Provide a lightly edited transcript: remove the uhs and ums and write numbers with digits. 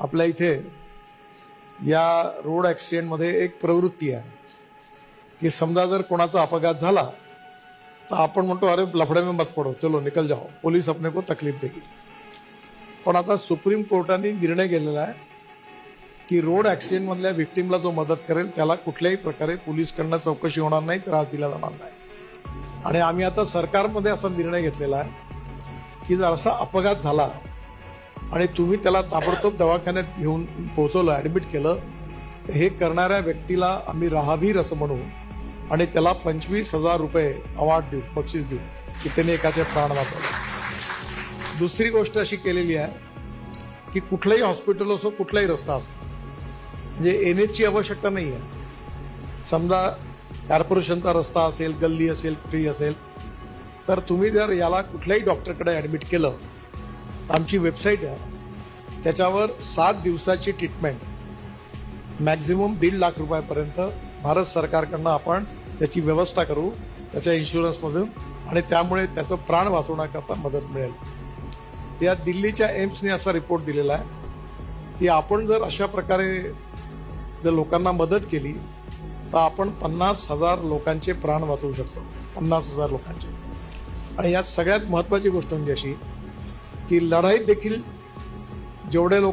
आपल्या इथे या रोड ॲक्सिडेंटमध्ये एक प्रवृत्ती आहे की समजा जर कोणाचा अपघात झाला तर आपण म्हणतो अरे लफड़े में मत पड़ो, चलो निकल जाओ, पोलीस अपने को तकलीफ देगी. पण आता सुप्रीम कोर्टाने निर्णय केलेला आहे की रोड ॲक्सिडेंटमधल्या व्हिक्टीमला जो मदत करेल त्याला कुठल्याही प्रकारे पोलीसकडनं चौकशी होणार नाही, त्रास दिला जाणार नाही. आणि आम्ही आता सरकारमध्ये असा निर्णय घेतलेला आहे की जर असा अपघात झाला आणि तुम्ही त्याला ताबडतोब दवाखान्यात घेऊन पोहोचवलं, ॲडमिट केलं, तर हे करणाऱ्या व्यक्तीला आम्ही राहावीर असं म्हणू आणि त्याला 25,000 रुपये अवॉर्ड देऊ, बक्षीस देऊ की त्याने एकाचे प्राण वाचवले. दुसरी गोष्ट अशी केलेली आहे की कुठलंही हॉस्पिटल असो, कुठलाही रस्ता असो, म्हणजे एनएचची आवश्यकता नाही आहे. समजा कॉर्पोरेशनचा रस्ता असेल, गल्ली असेल, कुठेही असेल, तर तुम्ही जर याला कुठल्याही डॉक्टरकडे ॲडमिट केलं तर आमची वेबसाईट आहे, त्याच्यावर 7 दिवसाची ट्रीटमेंट मॅक्झिमम 1.5 लाख रुपयापर्यंत भारत सरकारकडनं आपण त्याची व्यवस्था करू त्याच्या इन्शुरन्समधून, आणि त्यामुळे त्याचं प्राण वाचवण्याकरता मदत मिळेल. या दिल्लीच्या एम्सने असा रिपोर्ट दिलेला आहे की आपण जर अशा प्रकारे जर लोकांना मदत केली तर आपण 50,000 लोकांचे प्राण वाचवू शकतो, 50,000 लोकांचे. आणि यात सगळ्यात महत्त्वाची गोष्ट म्हणजे अशी की लढाईत देखील जेवढे लोक